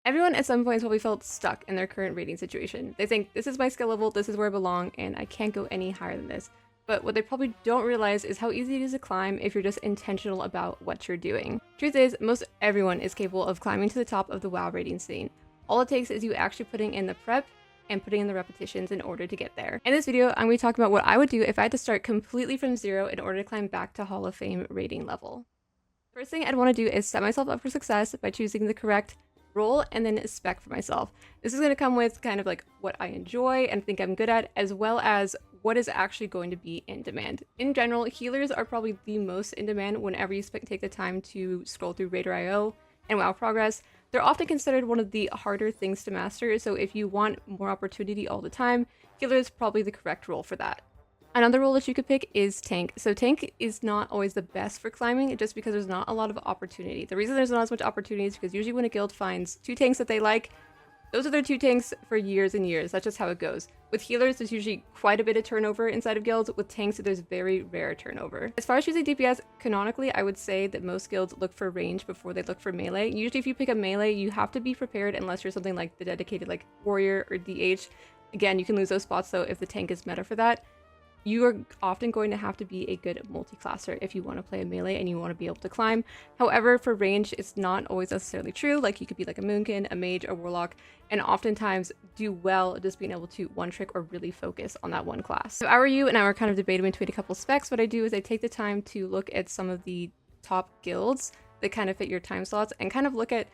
Everyone at some point has probably felt stuck in their current rating situation. They think, this is my skill level, this is where I belong, and I can't go any higher than this. But what they probably don't realize is how easy it is to climb if you're just intentional about what you're doing. Truth is, most everyone is capable of climbing to the top of the WoW rating scene. All it takes is you actually putting in the prep and putting in the repetitions in order to get there. In this video, I'm going to talk about what I would do if I had to start completely from zero in order to climb back to Hall of Fame rating level. First thing I'd want to do is set myself up for success by choosing the correct role and then spec for myself. This is going to come with kind of like what I enjoy and think I'm good at, as well as what is actually going to be in demand. In general, healers are probably the most in demand whenever you take the time to scroll through Raider.io and WoW Progress. They're often considered one of the harder things to master, so if you want more opportunity all the time, healer is probably the correct role for that. Another role that you could pick is tank. So tank is not always the best for climbing just because there's not a lot of opportunity. The reason there's not as much opportunity is because usually when a guild finds two tanks that they like, those are their two tanks for years and years. That's just how it goes. With healers, there's usually quite a bit of turnover inside of guilds. With tanks, there's very rare turnover. As far as choosing DPS, canonically, I would say that most guilds look for range before they look for melee. Usually if you pick a melee, you have to be prepared unless you're something like the dedicated like warrior or DH. Again, you can lose those spots though if the tank is meta for that. You are often going to have to be a good multi-classer if you want to play a melee and you want to be able to climb. However, for range, it's not always necessarily true. Like you could be like a moonkin, a mage, a warlock, and oftentimes do well just being able to one trick or really focus on that one class. If I were you and I were kind of debating between a couple specs, what I do is I take the time to look at some of the top guilds that kind of fit your time slots and kind of look at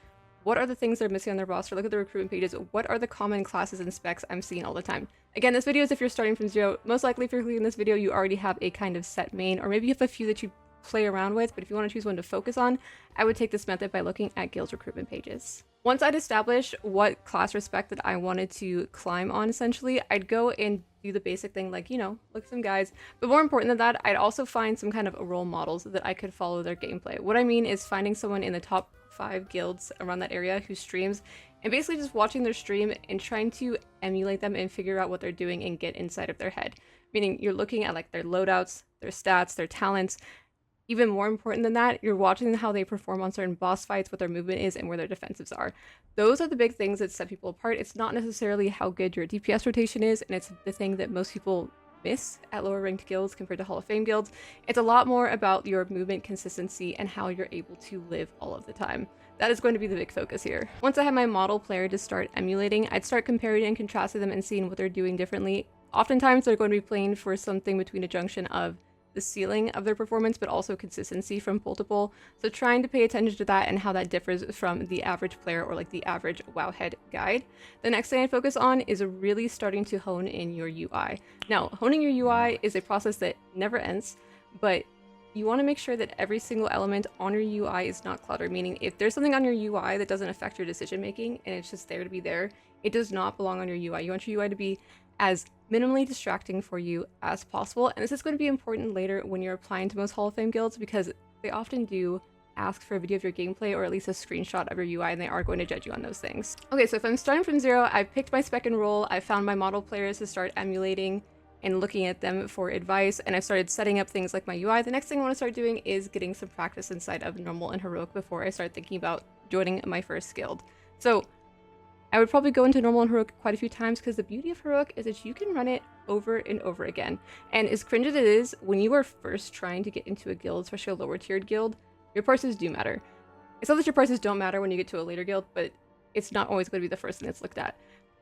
what are the things they're missing on their roster, look at the recruitment pages, what are the common classes and specs I'm seeing all the time. Again, this video is if you're starting from zero. Most likely if you're clicking this video, you already have a kind of set main, or maybe you have a few that you play around with, but if you want to choose one to focus on, I would take this method by looking at guilds recruitment pages. Once I'd established what class respect that I wanted to climb on, essentially, I'd go and do the basic thing like, you know, look at some guys. But more important than that, I'd also find some kind of role models that I could follow their gameplay. What I mean is finding someone in the top 5 guilds around that area who streams and basically just watching their stream and trying to emulate them and figure out what they're doing and get inside of their head. Meaning you're looking at like their loadouts, their stats, their talents. Even more important than that, you're watching how they perform on certain boss fights, what their movement is, and where their defensives are. Those are the big things that set people apart. It's not necessarily how good your DPS rotation is, and it's the thing that most people miss at lower ranked guilds compared to Hall of Fame guilds. It's a lot more about your movement consistency and how you're able to live all of the time. That is going to be the big focus here. Once I had my model player to start emulating, I'd start comparing and contrasting them and seeing what they're doing differently. Oftentimes they're going to be playing for something between a junction of the ceiling of their performance, but also consistency from pole to pole. So trying to pay attention to that and how that differs from the average player or like the average Wowhead guide. The next thing I focus on is really starting to hone in your UI. Now, honing your UI is a process that never ends, but you want to make sure that every single element on your UI is not cluttered, meaning if there's something on your UI that doesn't affect your decision making and it's just there to be there, it does not belong on your UI. You want your UI to be as minimally distracting for you as possible, and this is going to be important later when you're applying to most Hall of Fame guilds because they often do ask for a video of your gameplay or at least a screenshot of your UI, and they are going to judge you on those things. Okay, so if I'm starting from zero, I've picked my spec and role, I found my model players to start emulating and looking at them for advice, and I started setting up things like my UI. The next thing I want to start doing is getting some practice inside of normal and heroic before I start thinking about joining my first guild. So I would probably go into normal and heroic quite a few times because the beauty of heroic is that you can run it over and over again. And as cringe as it is, when you are first trying to get into a guild, especially a lower tiered guild, your parses do matter. It's not that your parses don't matter when you get to a later guild, but it's not always going to be the first thing that's looked at.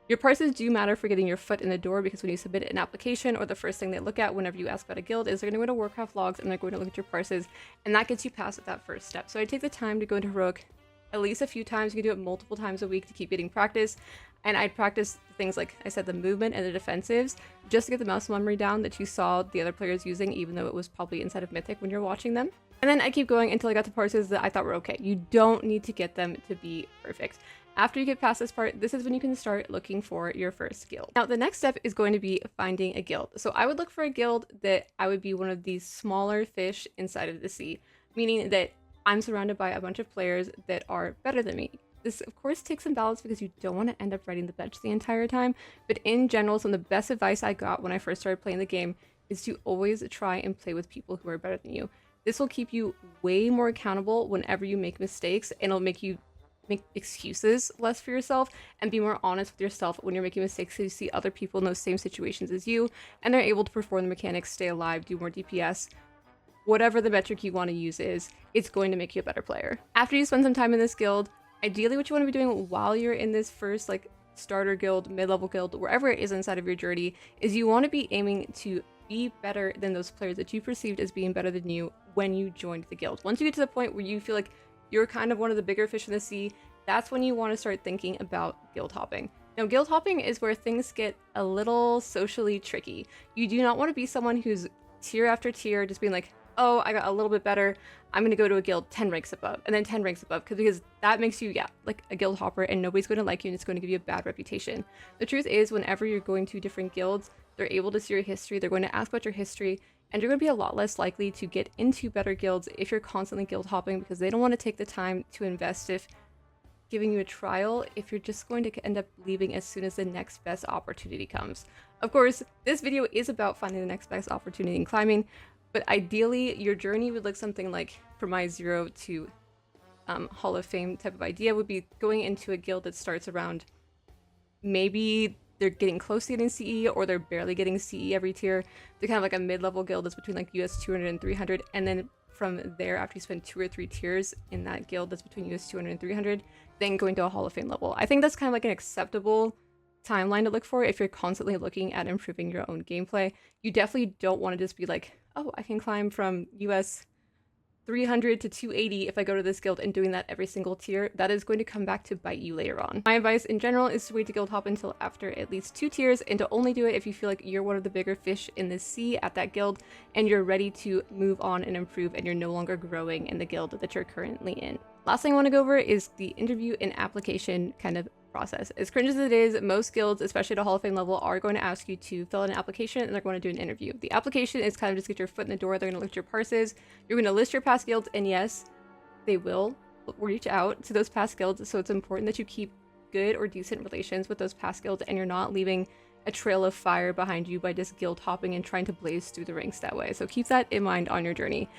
Your parses do matter for getting your foot in the door because when you submit an application, or the first thing they look at whenever you ask about a guild is they're going to go to Warcraft logs and they're going to look at your parses, and that gets you past that first step. So I take the time to go into heroic at least a few times. You can do it multiple times a week to keep getting practice, and I'd practice things like I said, the movement and the defensives, just to get the muscle memory down that you saw the other players using, even though it was probably inside of Mythic when you're watching them. And then I keep going until I got to parses that I thought were okay. You don't need to get them to be perfect. After you get past this part, this is when you can start looking for your first guild. Now, the next step is going to be finding a guild. So I would look for a guild that I would be one of these smaller fish inside of the sea, meaning that I'm surrounded by a bunch of players that are better than me. This, of course, takes some balance because you don't want to end up riding the bench the entire time. But in general, some of the best advice I got when I first started playing the game is to always try and play with people who are better than you. This will keep you way more accountable whenever you make mistakes, and it'll make you make excuses less for yourself and be more honest with yourself when you're making mistakes, so you see other people in those same situations as you and they're able to perform the mechanics, stay alive, do more DPS. Whatever the metric you want to use is, it's going to make you a better player. After you spend some time in this guild, ideally what you want to be doing while you're in this first like starter guild, mid-level guild, wherever it is inside of your journey, is you want to be aiming to be better than those players that you perceived as being better than you when you joined the guild. Once you get to the point where you feel like you're kind of one of the bigger fish in the sea, that's when you want to start thinking about guild hopping. Now, guild hopping is where things get a little socially tricky. You do not want to be someone who's tier after tier just being like, oh, I got a little bit better, I'm gonna go to a guild 10 ranks above, and then 10 ranks above, because that makes you, yeah, like a guild hopper, and nobody's going to like you, and it's going to give you a bad reputation. The truth is, whenever you're going to different guilds, they're able to see your history, they're going to ask about your history, and you're going to be a lot less likely to get into better guilds if you're constantly guild hopping, because they don't want to take the time to invest if giving you a trial if you're just going to end up leaving as soon as the next best opportunity comes. Of course, this video is about finding the next best opportunity in climbing, but ideally, your journey would look something like, for my 0 to Hall of Fame type of idea, would be going into a guild that starts around, maybe they're getting close to getting CE, or they're barely getting CE every tier. They're kind of like a mid-level guild that's between like US 200 and 300, and then from there, after you spend 2 or 3 tiers in that guild that's between US 200 and 300, then going to a Hall of Fame level. I think that's kind of like an acceptable timeline to look for if you're constantly looking at improving your own gameplay. You definitely don't want to just be like, oh, I can climb from US 300 to 280 if I go to this guild and doing that every single tier. That is going to come back to bite you later on. My advice in general is to wait to guild hop until after at least 2 tiers, and to only do it if you feel like you're one of the bigger fish in the sea at that guild and you're ready to move on and improve and you're no longer growing in the guild that you're currently in. Last thing I want to go over is the interview and application kind of process. As cringe as it is, most guilds, especially at a Hall of Fame level, are going to ask you to fill out an application and they're going to do an interview. The application is kind of just get your foot in the door. They're going to look at your parses. You're going to list your past guilds, and yes, they will reach out to those past guilds, so it's important that you keep good or decent relations with those past guilds and you're not leaving a trail of fire behind you by just guild hopping and trying to blaze through the ranks that way. So keep that in mind on your journey.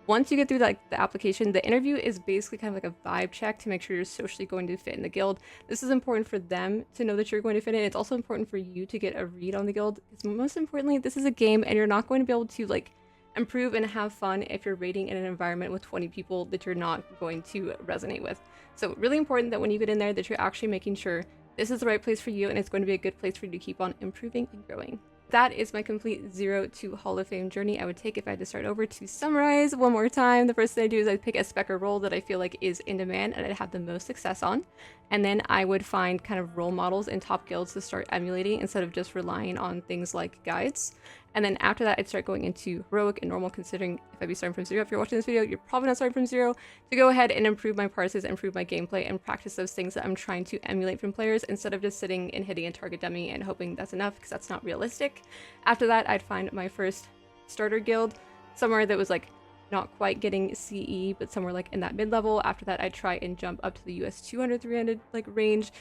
Once you get through like the application, the interview is basically kind of like a vibe check to make sure you're socially going to fit in the guild. This is important for them to know that you're going to fit in. It's also important for you to get a read on the guild, because most importantly, this is a game and you're not going to be able to like improve and have fun if you're raiding in an environment with 20 people that you're not going to resonate with. So really important that when you get in there that you're actually making sure this is the right place for you and it's going to be a good place for you to keep on improving and growing. That is my complete 0 to Hall of Fame journey I would take if I had to start over. To summarize one more time, the first thing I do is I pick a spec or role that I feel like is in demand and I'd have the most success on. And then I would find kind of role models in top guilds to start emulating instead of just relying on things like guides. And then after that, I'd start going into heroic and normal, considering if I'd be starting from 0. If you're watching this video, you're probably not starting from 0, to go ahead and improve my parses, improve my gameplay, and practice those things that I'm trying to emulate from players instead of just sitting and hitting a target dummy and hoping that's enough, because that's not realistic. After that, I'd find my first starter guild, somewhere that was like not quite getting CE, but somewhere like in that mid-level. After that, I'd try and jump up to the US 200, 300 like range,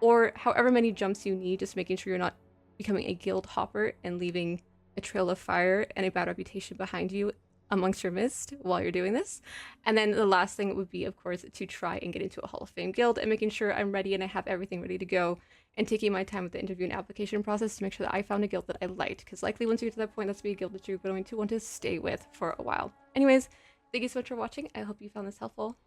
or however many jumps you need, just making sure you're not becoming a guild hopper and leaving a trail of fire and a bad reputation behind you amongst your midst while you're doing this. And then the last thing would be, of course, to try and get into a Hall of Fame guild and making sure I'm ready and I have everything ready to go, and taking my time with the interview and application process to make sure that I found a guild that I liked, because likely once you get to that point, that's be a guild that you're going to want to stay with for a while. Anyways, thank you so much for watching. I hope you found this helpful.